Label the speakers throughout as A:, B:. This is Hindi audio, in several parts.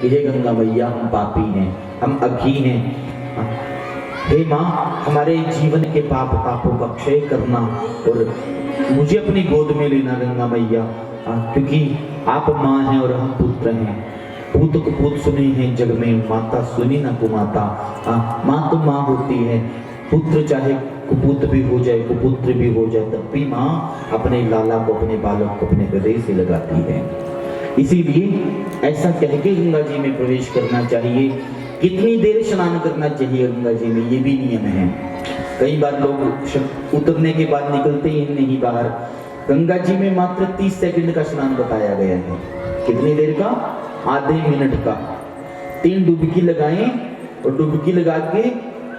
A: कि हे गंगा मैया हम पापी हैं, हम अघी हैं, हे माँ हमारे जीवन के पाप तापों का क्षय करना और मुझे अपनी गोद में लेना गंगा मैया, क्योंकि आप माँ हैं और हम पुत्र हैं। पूत कुपूत सुने हैं जग में, माता सुनी न कुमाता। माँ तो माँ होती है, पुत्र चाहे कुपुत्र भी हो जाए कुपुत्र भी हो जाए तब भी माँ अपने लाला को, अपने बालक को अपने हृदय से लगाती है। इसीलिए ऐसा कह के गंगा जी में प्रवेश करना चाहिए। कितनी देर स्नान करना चाहिए गंगा जी में, ये भी नियम है। कई बार लोग उतरने के बाद निकलते ही नहीं बाहर। गंगा जी में मात्र 30 सेकंड का स्नान बताया गया है। कितनी देर का? आधे मिनट का। 3 डुबकी लगाएं और डुबकी लगा के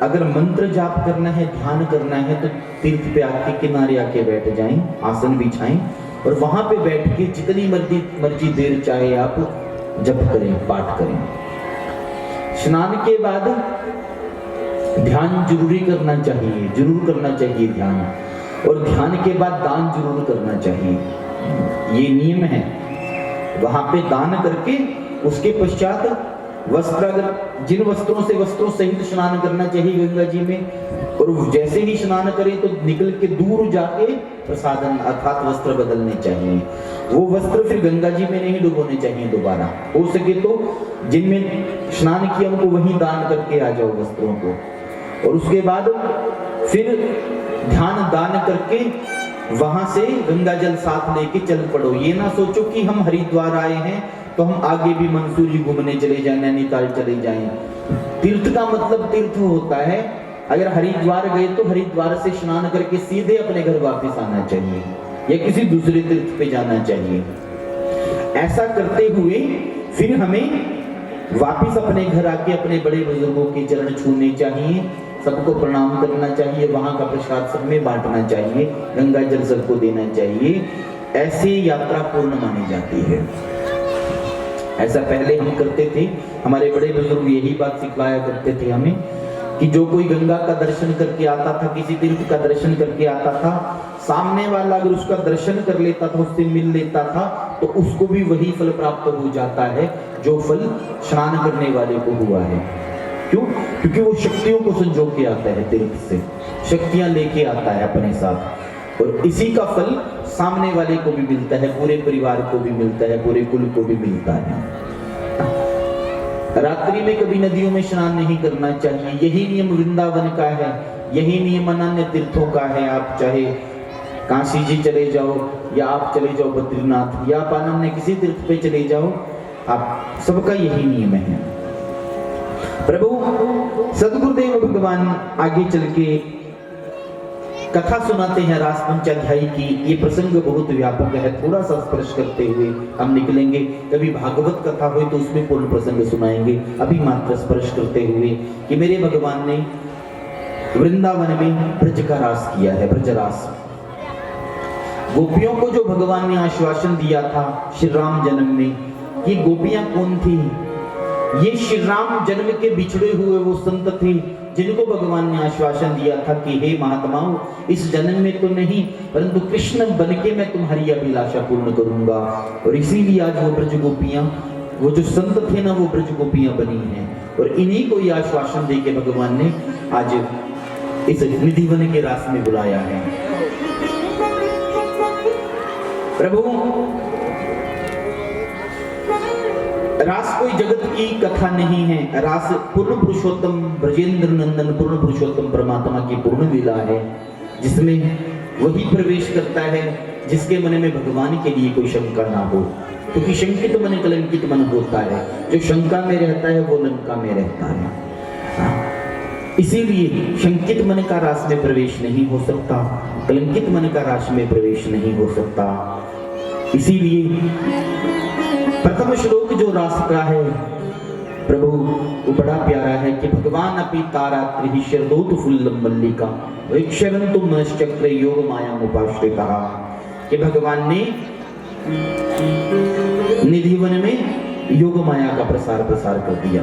A: अगर मंत्र जाप करना है, ध्यान करना है तो तीर्थ पे आके किनारे आके बैठ जाएं, आसन बिछाएं और वहां पे बैठ के जितनी मर्जी देर चाहे आप जप करें, पाठ करें। स्नान के बाद ध्यान जरूरी करना चाहिए, जरूर करना चाहिए ध्यान, और ध्यान के बाद दान जरूर करना चाहिए। ये नियम है। वहां पे दान करके उसके पश्चात वस्त्र, अगर जिन वस्त्रों से वस्त्रों सहित स्नान करना चाहिए गंगा जी में, और जैसे ही स्नान करें तो निकल के दूर जाके प्रसादन अर्थात वस्त्र बदलने चाहिए। वो वस्त्र फिर गंगा जी में नहीं डुबोने चाहिए दोबारा। हो सके तो जिनमें स्नान किया उनको वहीं दान करके आ जाओ वस्त्रों को, और उसके बाद फिर ध्यान दान करके वहां से गंगा जल साथ लेके चल पड़ो। ये ना सोचो कि हम हरिद्वार आए हैं तो हम आगे भी मंसूरी घूमने चले जाएं, नैनीताल चले जाएं। तीर्थ का मतलब तीर्थ होता है। अगर हरिद्वार गए तो हरिद्वार से स्नान करके सीधे अपने घर वापस आना चाहिए या किसी दूसरे तीर्थ पे जाना चाहिए। ऐसा करते हुए फिर हमें वापस अपने घर आके अपने बड़े बुजुर्गों के चरण छूने चाहिए, सबको प्रणाम करना चाहिए, वहां का प्रसाद सब में बांटना चाहिए, गंगा जल सबको देना चाहिए। ऐसी यात्रा पूर्ण मानी जाती है। ऐसा पहले हम करते थे, हमारे बड़े बुजुर्ग यही बात सिखलाया करते थे हमें कि जो कोई गंगा का दर्शन करके आता था, किसी तीर्थ का दर्शन करके आता था, सामने वाला अगर उसका दर्शन कर लेता था, उससे मिल लेता था, तो उसको भी वही फल प्राप्त हो जाता है जो फल स्नान करने वाले को हुआ है। क्यों? क्योंकि वो शक्तियों को संजो के आता है, तीर्थ से शक्तियां लेके आता है अपने साथ, और इसी का फल सामने वाले को भी मिलता है, पूरे परिवार को भी मिलता है, पूरे कुल को भी मिलता है। रात्रि में कभी नदियों में स्नान नहीं करना चाहिए। यही नियम वृंदावन का है, यही नियम अन्य तीर्थों का है। आप चाहे काशी जी चले जाओ, या आप चले जाओ बद्रीनाथ, या आप अन्य किसी तीर्थ पे चले जाओ, आप सबका यही नियम है। प्रभु सदगुरुदेव भगवान आगे चल के कथा सुनाते हैं रास पंचाध्यायी की। ये प्रसंग बहुत व्यापक है, थोड़ा सा स्पर्श करते हुए हम निकलेंगे। कभी भागवत कथा हो तो उसमें पूर्ण प्रसंग सुनाएंगे। अभी मात्र स्पर्श करते हुए कि मेरे भगवान ने वृंदावन में ब्रज का रास किया है, ब्रजरास। गोपियों को जो भगवान ने आश्वासन दिया था श्री राम जन्म में, ये गोपियां कौन थी? ये श्री राम जन्म के बिछड़े हुए वो संत थे जिनको भगवान ने आश्वासन दिया था कि हे महात्माओं, इस जन्म में तो नहीं परंतु कृष्ण बन के मैं तुम्हारी अभिलाषा पूर्ण करूंगा। और इसीलिए आज वो ब्रज गोपियां, वो जो संत थे ना, वो ब्रज गोपियां बनी हैं, और इन्हीं को ये आश्वासन दे के भगवान ने आज इस निधिवन के रास में बुलाया है। प्रभु रास कोई जगत की कथा नहीं है, रास पूर्ण पुरुषोत्तम ब्रजेंद्र नंदन पूर्ण पुरुषोत्तम परमात्मा की पूर्ण लीला है, जिसमें वही प्रवेश करता है जिसके मन में भगवान के लिए कोई शंका ना हो। क्योंकि शंकित मन कलंकित मन होता है, जो शंका में रहता है वो लंका में रहता है। इसीलिए शंकित मन का रास में प्रवेश नहीं हो सकता, कलंकित मन का रास में प्रवेश नहीं हो सकता। इसीलिए प्रथम श्लोक जो रास का है प्रभु वो बड़ा प्यारा है कि भगवान अपि तारा त्रिहि शरदोत फुल्लम मल्लिका वीक्षरन्तु मनश्चक्र योग माया उपाश्रिता, कि भगवान ने निधिवन में योग माया का प्रसार कर दिया।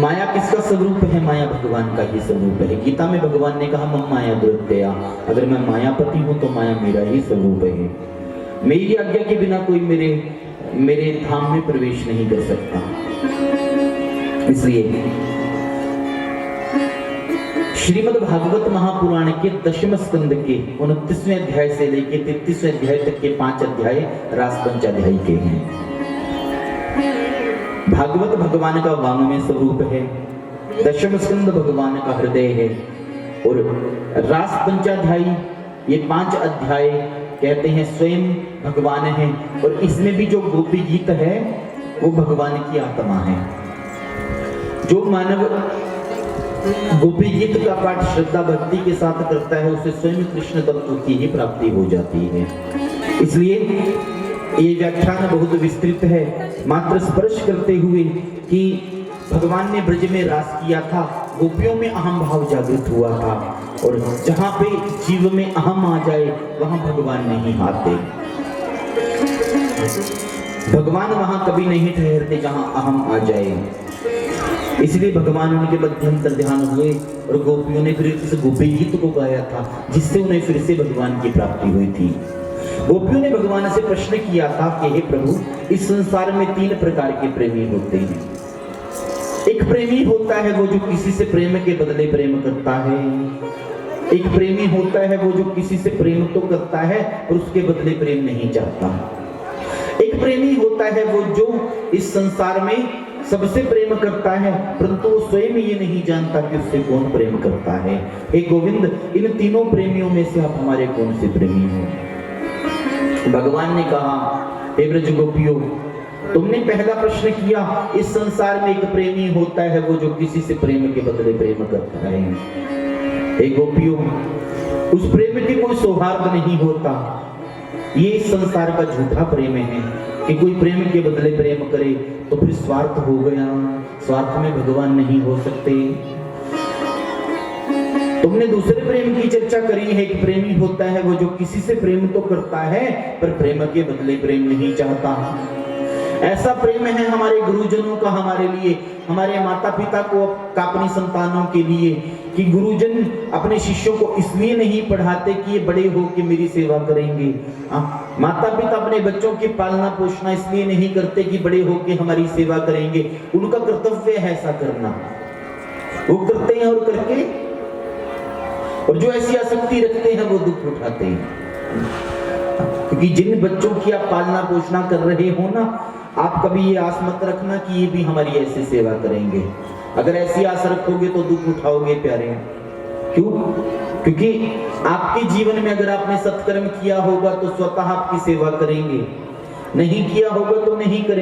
A: माया किसका स्वरूप है? माया भगवान का ही स्वरूप है। गीता में भगवान ने कहा मम माया दुरत्यया, अगर मैं मायापति हूं तो माया मेरा ही स्वरूप है। मेरी आज्ञा के बिना कोई मेरे मेरे धाम में प्रवेश नहीं कर सकता। इसलिए श्रीमद् भागवत महापुराण के 10वें स्कंद के 29वें अध्याय से लेकर 33वें अध्याय तक के 5 अध्याय रास पंचाध्यायी के हैं। भागवत भगवान का वांग्मय स्वरूप है, 10वां स्कंद भगवान का हृदय है, और रास पंचाध्यायी ये 5 अध्याय कहते हैं स्वयं भगवान है, और इसमें भी जो गोपी गीत है वो भगवान की आत्मा है। जो मानव गोपी गीत का पाठ श्रद्धा भक्ति के साथ करता है उसे स्वयं कृष्ण तत्व की ही प्राप्ति हो जाती है। इसलिए ये व्याख्यान बहुत विस्तृत है, मात्र स्पर्श करते हुए कि भगवान ने ब्रज में रास किया था, गोपियों में अहम भाव जागृत हुआ था, और जहां पे जीव में अहम आ जाए वहां भगवान नहीं आते। भगवान वहां कभी नहीं ठहरते जहां अहम आ जाए। इसलिए भगवान उनके मध्यंतर ध्यान हुए और गोपियों ने फिर इस गोपी गीत को गाया था, जिससे उन्हें फिर से भगवान की प्राप्ति हुई थी। गोपियों ने भगवान से प्रश्न किया था कि हे प्रभु, इस संसार में 3 प्रकार के प्रेमी होते हैं। एक प्रेमी होता है वो जो किसी से प्रेम के बदले प्रेम करता है। एक प्रेमी होता है वो जो किसी से प्रेम तो करता है पर उसके बदले प्रेम नहीं चाहता। एक प्रेमी होता है वो जो इस संसार में सबसे प्रेम करता है, परंतु वो स्वयं ये नहीं जानता कि उससे कौन प्रेम करता है। हे गोविंद, इन तीनों प्रेमियों में से आप हमारे कौन से प्रेमी हो? भगवान ने कहा, हे ब्रज गोपियों, तुमने पहला प्रश्न किया, इस संसार में एक प्रेमी होता है वो जो किसी से प्रेम के बदले प्रेम करता है। हे गोपियों, उस प्रेम के कोई सौहार्द नहीं होता। ये इस संसार का झूठा प्रेम है कि कोई प्रेम के बदले प्रेम करे तो फिर स्वार्थ हो गया, स्वार्थ में भगवान नहीं हो सकते। तुमने दूसरे प्रेम की चर्चा करी है कि प्रेमी होता है वो जो किसी से प्रेम तो करता है पर प्रेम के बदले प्रेम नहीं चाहता। ऐसा प्रेम है हमारे गुरुजनों का हमारे लिए, हमारे माता पिता को का अपनी संतानों के लिए, कि गुरुजन अपने शिष्यों को इसलिए नहीं पढ़ाते कि ये बड़े हो के मेरी सेवा करेंगे। माता पिता अपने बच्चों की पालना पोषण इसलिए नहीं करते कि बड़े हो के हमारी सेवा करेंगे। उनका कर्तव्य है ऐसा करना, वो करते हैं और करके, और जो ऐसी आसक्ति रखते हैं वो दुख उठाते हैं। क्योंकि जिन बच्चों की आप पालना पोषण कर रहे हो ना, आप कभी ये आस मत रखना कि ये भी हमारी ऐसी सेवा करेंगे। अगर ऐसी आस रखोगे तो दुख उठाओगे प्यारे। क्यों? क्योंकि आपके जीवन में अगर आपने सत्कर्म किया होगा तो स्वतः आपकी सेवा करेंगे, नहीं किया होगा तो नहीं करेंगे।